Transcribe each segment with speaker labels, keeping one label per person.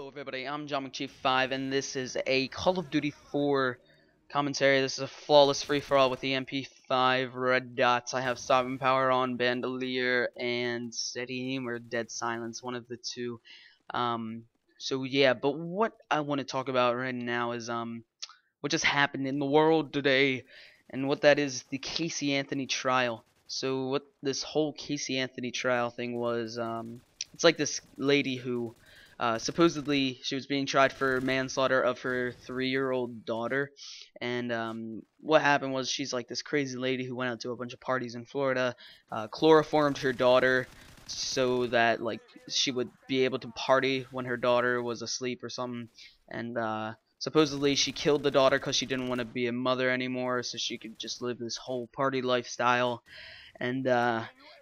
Speaker 1: everybody, I'm John Chief 5 and this is a Call of Duty 4 commentary. This is a flawless free-for-all with the MP5 red dots. I have stopping power on, bandolier, and steady aim or dead silence, one of the two. So yeah, but what I want to talk about right now is what just happened in the world today, and what that is the Casey Anthony trial. So what this whole Casey Anthony trial thing was, it's like this lady who supposedly she was being tried for manslaughter of her 3-year-old daughter, and what happened was she's like this crazy lady who went out to a bunch of parties in Florida, chloroformed her daughter so that like she would be able to party when her daughter was asleep or something, and supposedly she killed the daughter because she didn't want to be a mother anymore, so she could just live this whole party lifestyle. And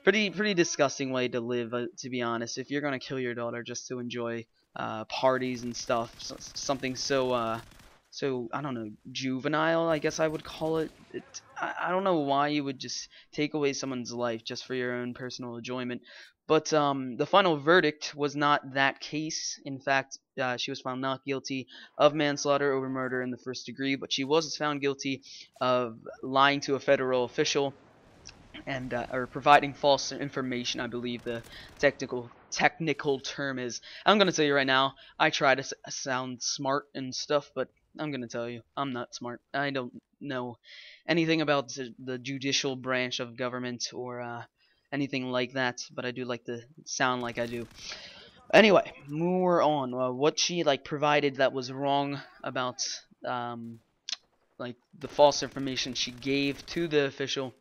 Speaker 1: pretty disgusting way to live, to be honest. If you're gonna kill your daughter just to enjoy parties and stuff, something so so I don't know, juvenile, I guess I would call it. I don't know why you would just take away someone's life just for your own personal enjoyment. But the final verdict was not that case. In fact, she was found not guilty of manslaughter over murder in the first degree, but she was found guilty of lying to a federal official and or providing false information, I believe the technical term is. I'm gonna tell you right now, I try to sound smart and stuff, but I'm gonna tell you, I'm not smart. I don't know anything about the judicial branch of government or anything like that, but I do like to sound like I do. Anyway, more on what she like provided that was wrong about like the false information she gave to the official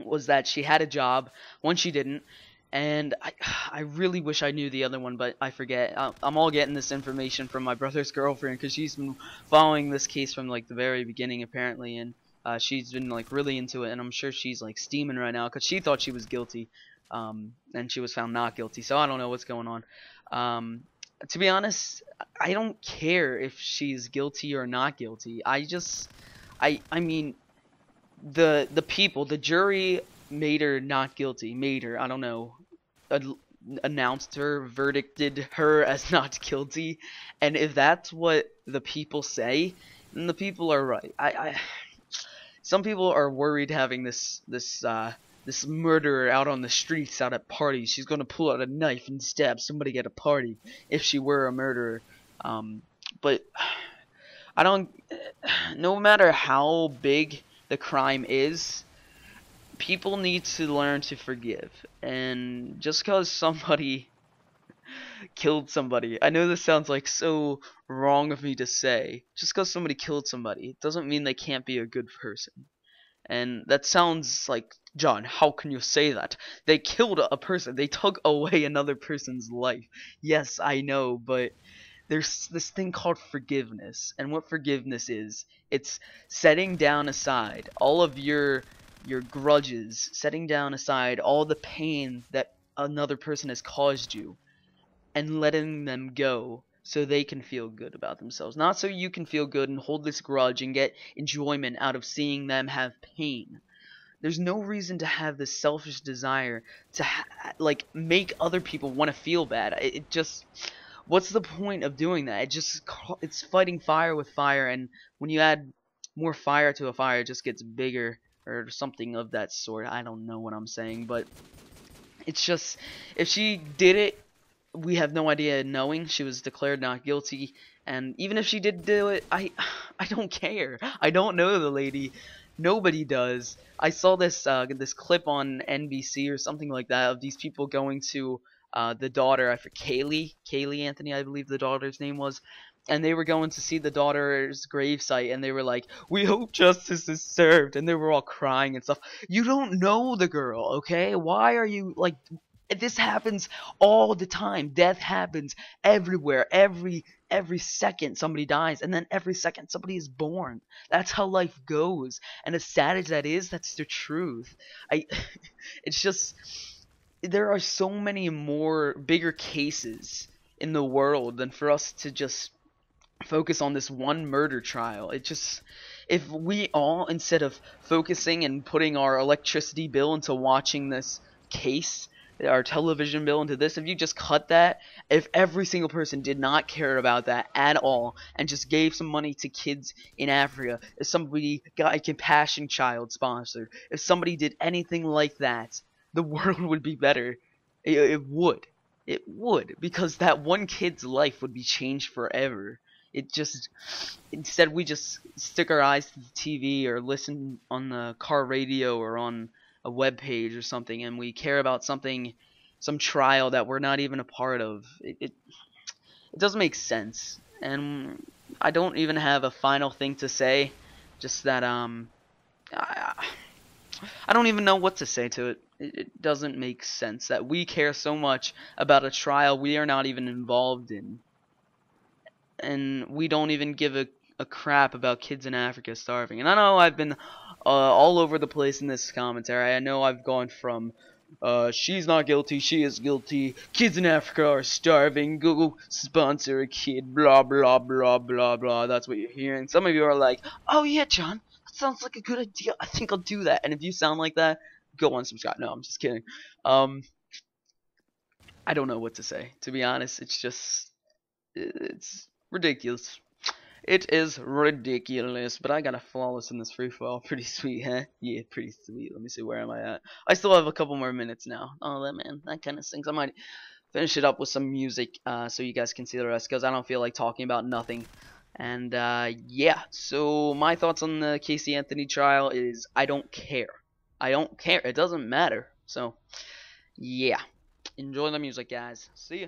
Speaker 1: was that she had a job, one she didn't, and I really wish I knew the other one, but I forget. I'm all getting this information from my brother's girlfriend because she's been following this case from like the very beginning apparently, and she's been like really into it, and I'm sure she's like steaming right now because she thought she was guilty, and she was found not guilty, so I don't know what's going on. To be honest, I don't care if she's guilty or not guilty. I mean, the people, the jury made her not guilty, I don't know, announced her, verdicted her as not guilty, and if that's what the people say, then the people are right. Some people are worried having this murderer out on the streets, out at parties. She's gonna pull out a knife and stab somebody at a party if she were a murderer, but I don't, no matter how big the crime is, people need to learn to forgive. And just because somebody killed somebody, I know this sounds like so wrong of me to say, just because somebody killed somebody doesn't mean they can't be a good person. And that sounds like, John, how can you say that? They killed a person, they took away another person's life. Yes, I know, but there's this thing called forgiveness, and what forgiveness is, it's setting down aside all of your grudges, setting down aside all the pain that another person has caused you, and letting them go so they can feel good about themselves. Not so you can feel good and hold this grudge and get enjoyment out of seeing them have pain. There's no reason to have this selfish desire to like make other people want to feel bad. It just, what's the point of doing that? It's fighting fire with fire, and when you add more fire to a fire, it just gets bigger or something of that sort. I don't know what I'm saying, but it's just, if she did it, we have no idea knowing. She was declared not guilty, and even if she did do it, I don't care. I don't know the lady. Nobody does. I saw this this clip on NBC or something like that of these people going to the daughter, I forget, Kaylee Anthony, I believe the daughter's name was, and they were going to see the daughter's gravesite, and they were like, "We hope justice is served," and they were all crying and stuff. You don't know the girl, okay? Why are you like? This happens all the time. Death happens everywhere. Every second somebody dies, and then every second somebody is born. That's how life goes, and as sad as that is, that's the truth. It's just, there are so many more bigger cases in the world than for us to just focus on this one murder trial. It just, if we all, instead of focusing and putting our electricity bill into watching this case, our television bill into this, if you just cut that, if every single person did not care about that at all and just gave some money to kids in Africa, if somebody got a compassion child sponsored, if somebody did anything like that, the world would be better. It would. It would, because that one kid's life would be changed forever. It just, instead we just stick our eyes to the TV or listen on the car radio or on a web page or something, and we care about something, some trial that we're not even a part of. It doesn't make sense, and I don't even have a final thing to say. Just that I, I don't even know what to say to it. It doesn't make sense that we care so much about a trial we are not even involved in, and we don't even give a crap about kids in Africa starving. And I know I've been all over the place in this commentary. I know I've gone from she's not guilty, she is guilty, kids in Africa are starving, go sponsor a kid, blah blah blah blah blah. That's what you're hearing. Some of you are like, oh yeah, John, that sounds like a good idea, I think I'll do that. And if you sound like that, go unsubscribe. No, I'm just kidding. I don't know what to say, to be honest. It's ridiculous. It is ridiculous, but I got a flawless in this free fall. Pretty sweet, huh? Yeah, pretty sweet. Let me see, where am I at? I still have a couple more minutes now. Oh, that kind of stinks. I might finish it up with some music, so you guys can see the rest, because I don't feel like talking about nothing. And, yeah, so my thoughts on the Casey Anthony trial is I don't care. I don't care. It doesn't matter. So, yeah. Enjoy the music, guys. See ya.